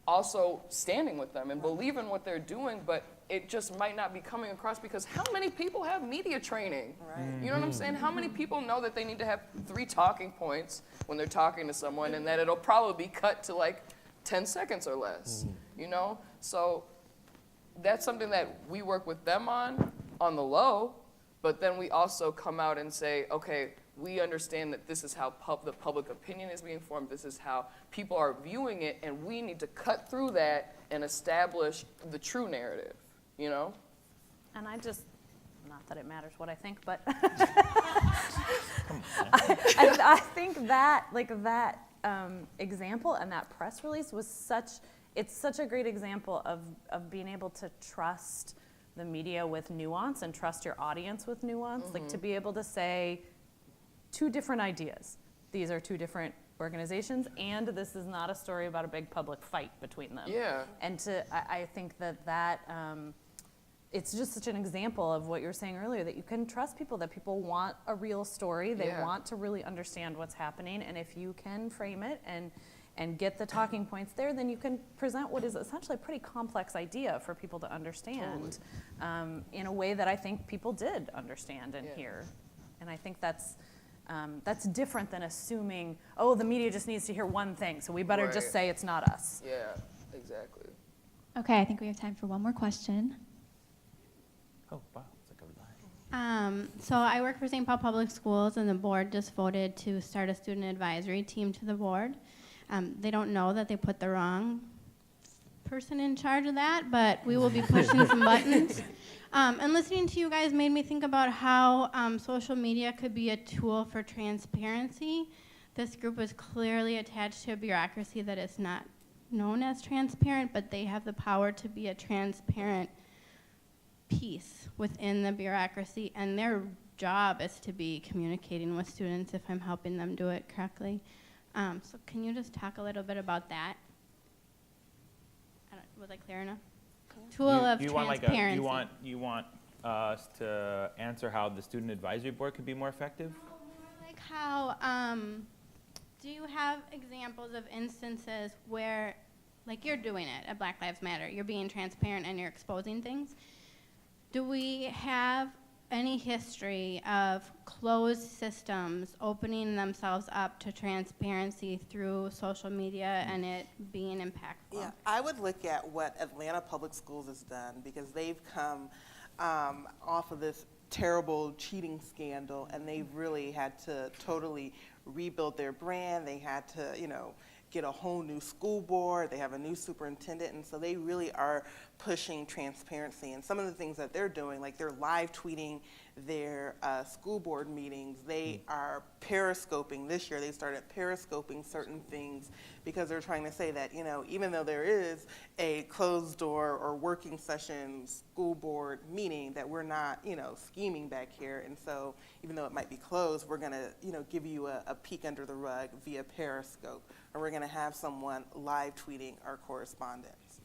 also standing with them and believe in what they're doing, but it just might not be coming across because how many people have media training? Right. You know what I'm saying? How many people know that they need to have 3 talking points when they're talking to someone, and that it'll probably be cut to like 10 seconds or less, So that's something that we work with them on the low, but then we also come out and say, okay, we understand that this is how the public opinion is being formed, this is how people are viewing it, and we need to cut through that and establish the true narrative, And I just, not not that it matters what I think, but I think that, like that example and that press release was it's such a great example of being able to trust the media with nuance and trust your audience with nuance, like to be able to say 2 different ideas. These are 2 different organizations, and this is not a story about a big public fight between them. Yeah. And I think that it's just such an example of what you were saying earlier, that you can trust people, that people want a real story, they want to really understand what's happening, and if you can frame it and get the talking points there, then you can present what is essentially a pretty complex idea for people to understand in a way that I think people did understand and hear. And I think that's different than assuming, oh, the media just needs to hear one thing, so we better just say it's not us. Yeah, exactly. Okay, I think we have time for one more question. Oh, wow, it's like a line. So I work for St. Paul Public Schools, and the board just voted to start a student advisory team to the board. They don't know that they put the wrong person in charge of that, but we will be pushing some buttons. And listening to you guys made me think about how social media could be a tool for transparency. This group is clearly attached to a bureaucracy that is not known as transparent, but they have the power to be a transparent piece within the bureaucracy, and their job is to be communicating with students if I'm helping them do it correctly. So can you just talk a little bit about that? Was I clear enough? Tool of transparency. You want us to answer how the student advisory board could be more effective? More like how, do you have examples of instances where, like you're doing it at Black Lives Matter, you're being transparent and you're exposing things? Do we have any history of closed systems opening themselves up to transparency through social media and it being impactful? Yeah, I would look at what Atlanta Public Schools has done, because they've come off of this terrible cheating scandal, and they've really had to totally rebuild their brand. They had to, get a whole new school board. They have a new superintendent, and so they really are pushing transparency. And some of the things that they're doing, like they're live tweeting their school board meetings. They are periscoping. This year they started periscoping certain things, because they're trying to say that, even though there is a closed door or working session school board meeting, that we're not, scheming back here. And so even though it might be closed, we're gonna, give you a peek under the rug via Periscope, or we're gonna have someone live tweeting our correspondence.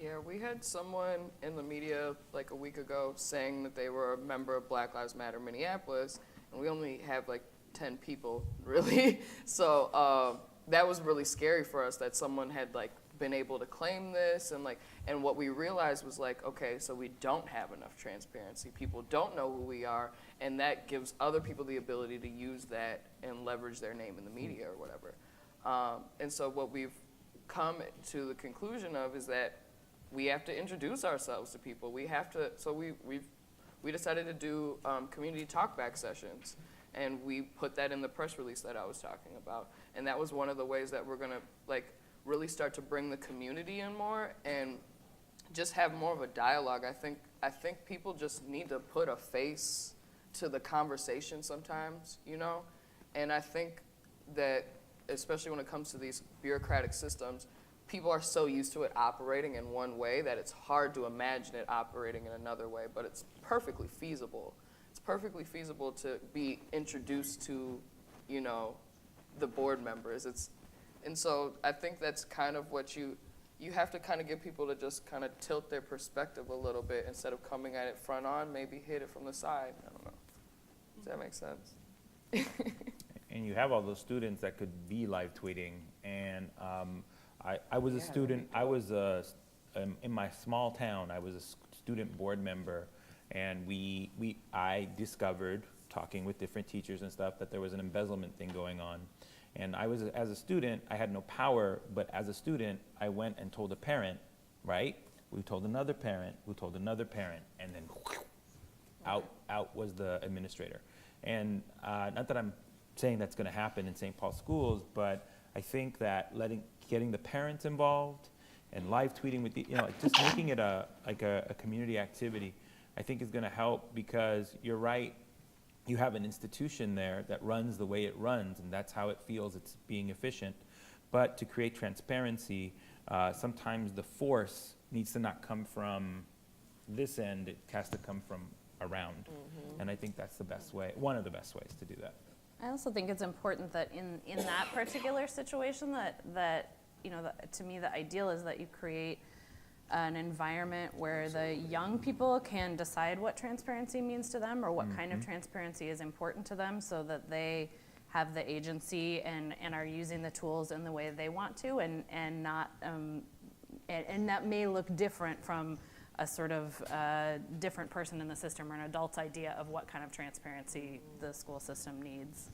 Yeah, we had someone in the media like a week ago saying that they were a member of Black Lives Matter Minneapolis, and we only have like 10 people, really. So that was really scary for us, that someone had like been able to claim this, and what we realized was like, okay, so we don't have enough transparency. People don't know who we are, and that gives other people the ability to use that and leverage their name in the media or whatever. And so what we've come to the conclusion of is that we have to introduce ourselves to people. We have to, so we decided to do community talkback sessions, and we put that in the press release that I was talking about. And that was one of the ways that we're gonna really start to bring the community in more and just have more of a dialogue. I think people just need to put a face to the conversation sometimes, And I think that, especially when it comes to these bureaucratic systems, people are so used to it operating in one way that it's hard to imagine it operating in another way, but it's perfectly feasible. It's perfectly feasible to be introduced to, the board members. And so I think that's kind of what you have to kind of get people to just kind of tilt their perspective a little bit instead of coming at it front on, maybe hit it from the side. I don't know. Does that make sense? And you have all those students that could be live tweeting, and I was a student. I was in my small town. I was a student board member, and I discovered, talking with different teachers and stuff, that there was an embezzlement thing going on. And as a student, I had no power, but as a student, I went and told a parent, right? We told another parent, who told another parent, and then out was the administrator. And not that I'm saying that's going to happen in St. Paul schools, but I think that getting the parents involved and live tweeting with just making it a community activity I think is going to help, because you're right, you have an institution there that runs the way it runs, and that's how it feels it's being efficient. But to create transparency, sometimes the force needs to not come from this end, it has to come from around. And I think that's the best way, one of the best ways to do that. I also think it's important that in that particular situation that you know, to me the ideal is that you create an environment where the young people can decide what transparency means to them, or what kind of transparency is important to them, so that they have the agency and are using the tools in the way they want to, and not and that may look different from a sort of different person in the system, or an adult's idea of what kind of transparency the school system needs.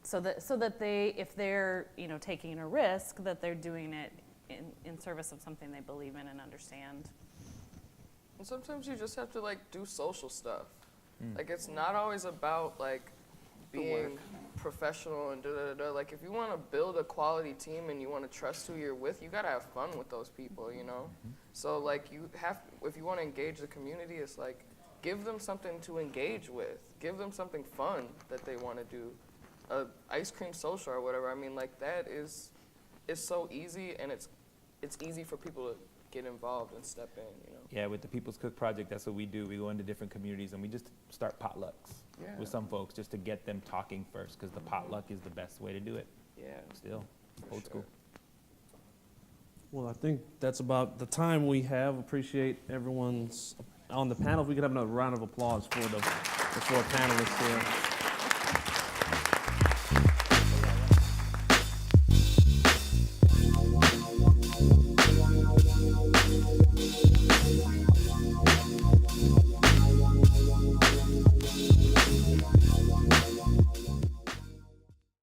So that they, if they're, you know, taking a risk, that they're doing it in service of something they believe in and understand. And sometimes you just have to like do social stuff. Like it's not always about like being professional and da-da-da-da. Like if you want to build a quality team and you want to trust who you're with, you got to have fun with those people, you know? So like you have, if you want to engage the community, it's like give them something to engage with. Give them something fun that they want to do. A ice cream social or whatever. I mean, like that is so easy, and it's easy for people to get involved and step in, you know? Yeah, with the People's Cook Project, that's what we do. We go into different communities and we just start potlucks with some folks, just to get them talking first, because the potluck is the best way to do it. Yeah. Still, old school. Well, I think that's about the time we have. Appreciate everyone's on the panel. If we could have another round of applause for the four panelists here.